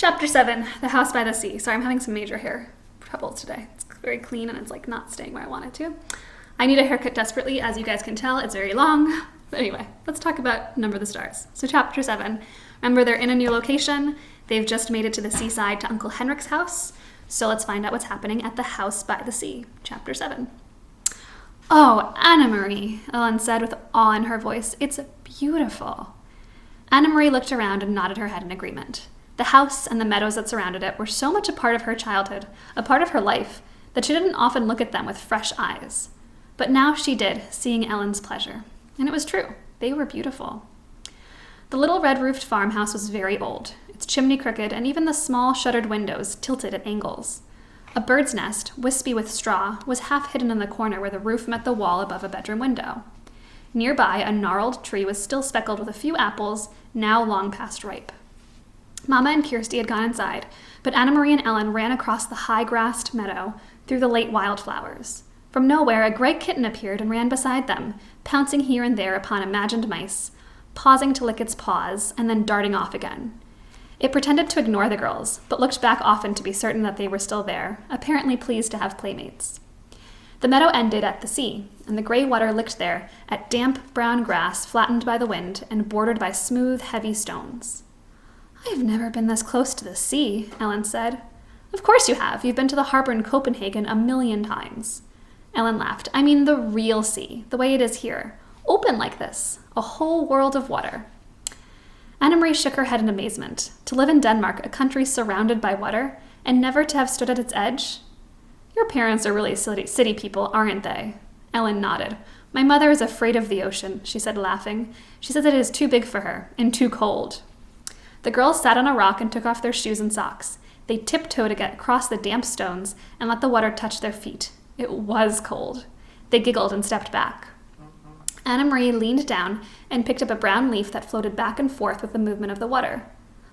Chapter 7, The House by the Sea. Sorry, I'm having some major hair trouble today. It's very clean and it's like not staying where I want it to. I need a haircut desperately. As you guys can tell, it's very long. But anyway, let's talk about Number the Stars. So chapter 7. Remember, they're in a new location. They've just made it to the seaside to Uncle Henrik's house. So let's find out what's happening at the house by the sea. Chapter 7. Oh, Anna-Marie, Ellen said with awe in her voice. It's beautiful. Anna-Marie looked around and nodded her head in agreement. The house and the meadows that surrounded it were so much a part of her childhood, a part of her life, that she didn't often look at them with fresh eyes. But now she did, seeing Ellen's pleasure. And it was true. They were beautiful. The little red-roofed farmhouse was very old, its chimney crooked, and even the small shuttered windows tilted at angles. A bird's nest, wispy with straw, was half hidden in the corner where the roof met the wall above a bedroom window. Nearby, a gnarled tree was still speckled with a few apples, now long past ripe. Mama and Kirsty had gone inside, but Anna-Marie and Ellen ran across the high-grassed meadow through the late wildflowers. From nowhere, a gray kitten appeared and ran beside them, pouncing here and there upon imagined mice, pausing to lick its paws, and then darting off again. It pretended to ignore the girls, but looked back often to be certain that they were still there, apparently pleased to have playmates. The meadow ended at the sea, and the gray water licked there at damp brown grass flattened by the wind and bordered by smooth, heavy stones. "I've never been this close to the sea," Ellen said. "Of course you have. You've been to the harbor in Copenhagen 1,000,000 times. Ellen laughed. "I mean the real sea, the way it is here. Open like this. A whole world of water." Anna-Marie shook her head in amazement. To live in Denmark, a country surrounded by water, and never to have stood at its edge? "Your parents are really city people, aren't they?" Ellen nodded. "My mother is afraid of the ocean," she said, laughing. "She says it is too big for her, and too cold." The girls sat on a rock and took off their shoes and socks. They tiptoed to get across the damp stones and let the water touch their feet. It was cold. They giggled and stepped back. Anna-Marie leaned down and picked up a brown leaf that floated back and forth with the movement of the water.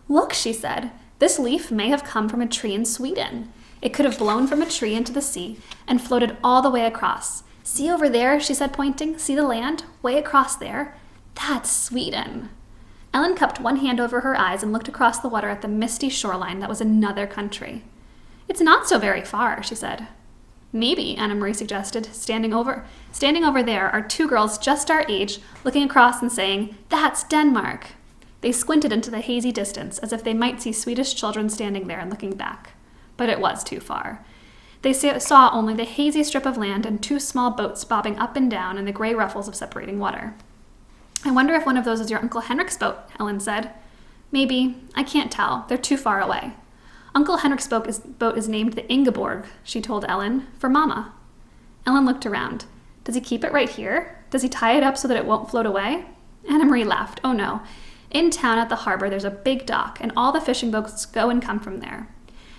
"Look," she said, "this leaf may have come from a tree in Sweden. It could have blown from a tree into the sea and floated all the way across. See over there," she said, pointing. "See the land? Way across there? That's Sweden." Ellen cupped one hand over her eyes and looked across the water at the misty shoreline that was another country. "It's not so very far," she said. "Maybe," Anna-Marie suggested. Standing over there are two girls just our age, looking across and saying, "That's Denmark." They squinted into the hazy distance, as if they might see Swedish children standing there and looking back. But it was too far. They saw only the hazy strip of land and two small boats bobbing up and down in the gray ruffles of separating water. "I wonder if one of those is your Uncle Henrik's boat," Ellen said. "Maybe. I can't tell. They're too far away." "Uncle Henrik's boat is named the Ingeborg," she told Ellen, "for Mama." Ellen looked around. "Does he keep it right here? Does he tie it up so that it won't float away?" Anna-Marie laughed. "Oh no. In town at the harbor there's a big dock, and all the fishing boats go and come from there.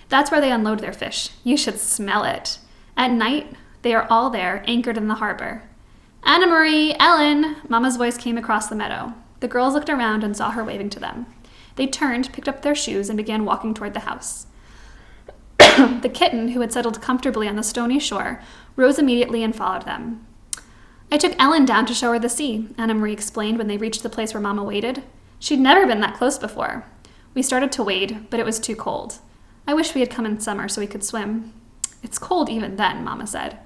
That's where they unload their fish. You should smell it. At night, they are all there, anchored in the harbor." "Anna-Marie! Ellen!" Mama's voice came across the meadow. The girls looked around and saw her waving to them. They turned, picked up their shoes, and began walking toward the house. The kitten, who had settled comfortably on the stony shore, rose immediately and followed them. "I took Ellen down to show her the sea," Anna-Marie explained when they reached the place where Mama waded. "She'd never been that close before. We started to wade, but it was too cold. I wish we had come in summer so we could swim." "It's cold even then," Mama said.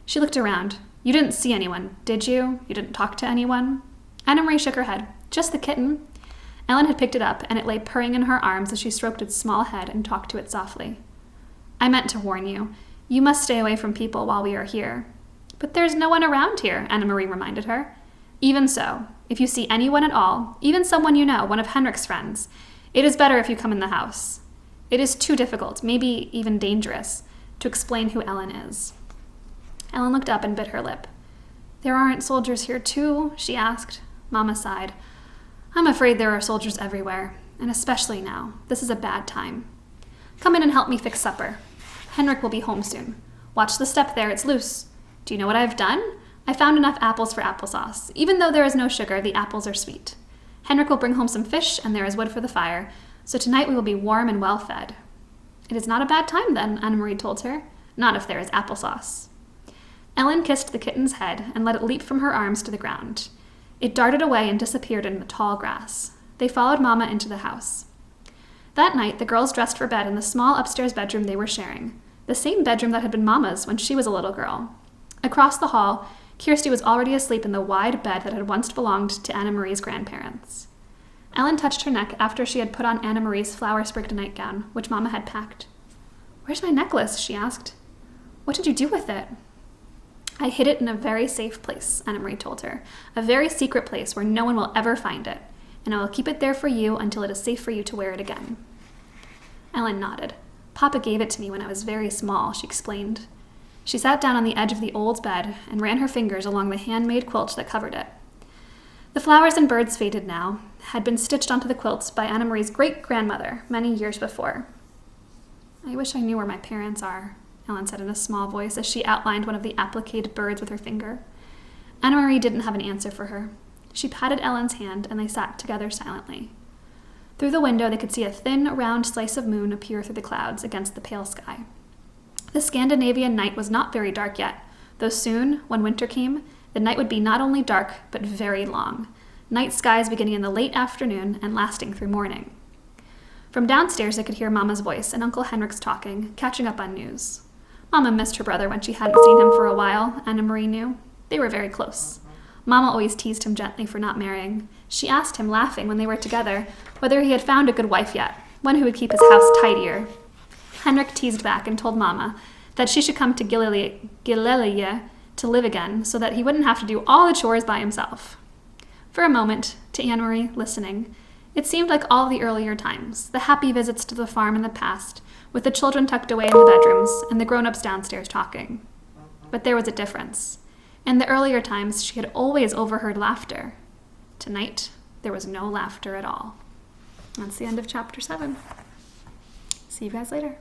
She looked around. "You didn't see anyone, did you? You didn't talk to anyone?" Anna-Marie shook her head. "Just the kitten." Ellen had picked it up, and it lay purring in her arms as she stroked its small head and talked to it softly. "I meant to warn you. You must stay away from people while we are here." "But there's no one around here," Anna-Marie reminded her. "Even so, if you see anyone at all, even someone you know, one of Henrik's friends, it is better if you come in the house. It is too difficult, maybe even dangerous, to explain who Ellen is." Ellen looked up and bit her lip. "There aren't soldiers here too?" she asked. Mama sighed. "I'm afraid there are soldiers everywhere, and especially now. This is a bad time. Come in and help me fix supper. Henrik will be home soon. Watch the step there, it's loose. Do you know what I've done? I found enough apples for applesauce. Even though there is no sugar, the apples are sweet. Henrik will bring home some fish, and there is wood for the fire, so tonight we will be warm and well fed." "It is not a bad time then," Anna-Marie told her. "Not if there is applesauce." Ellen kissed the kitten's head and let it leap from her arms to the ground. It darted away and disappeared in the tall grass. They followed Mama into the house. That night, the girls dressed for bed in the small upstairs bedroom they were sharing, the same bedroom that had been Mama's when she was a little girl. Across the hall, Kirsty was already asleep in the wide bed that had once belonged to Anna Marie's grandparents. Ellen touched her neck after she had put on Anna Marie's flower-sprigged nightgown, which Mama had packed. "Where's my necklace?" she asked. "What did you do with it?" "I hid it in a very safe place," Anna Marie told her. "A very secret place where no one will ever find it. And I will keep it there for you until it is safe for you to wear it again." Ellen nodded. "Papa gave it to me when I was very small," she explained. She sat down on the edge of the old bed and ran her fingers along the handmade quilt that covered it. The flowers and birds, faded now, had been stitched onto the quilts by Anna Marie's great-grandmother many years before. "I wish I knew where my parents are," Ellen said in a small voice as she outlined one of the appliqued birds with her finger. Anna Marie didn't have an answer for her. She patted Ellen's hand, and they sat together silently. Through the window, they could see a thin, round slice of moon appear through the clouds against the pale sky. The Scandinavian night was not very dark yet, though soon, when winter came, the night would be not only dark, but very long, night skies beginning in the late afternoon and lasting through morning. From downstairs, they could hear Mama's voice and Uncle Henrik's talking, catching up on news. Mama missed her brother when she hadn't seen him for a while, Anna Marie knew. They were very close. Mama always teased him gently for not marrying. She asked him, laughing, when they were together, whether he had found a good wife yet, one who would keep his house tidier. Henrik teased back and told Mama that she should come to Gilleleie to live again so that he wouldn't have to do all the chores by himself. For a moment, to Anna Marie, listening, it seemed like all the earlier times, the happy visits to the farm in the past, with the children tucked away in the bedrooms and the grown-ups downstairs talking. But there was a difference. In the earlier times, she had always overheard laughter. Tonight, there was no laughter at all. That's the end of chapter 7. See you guys later.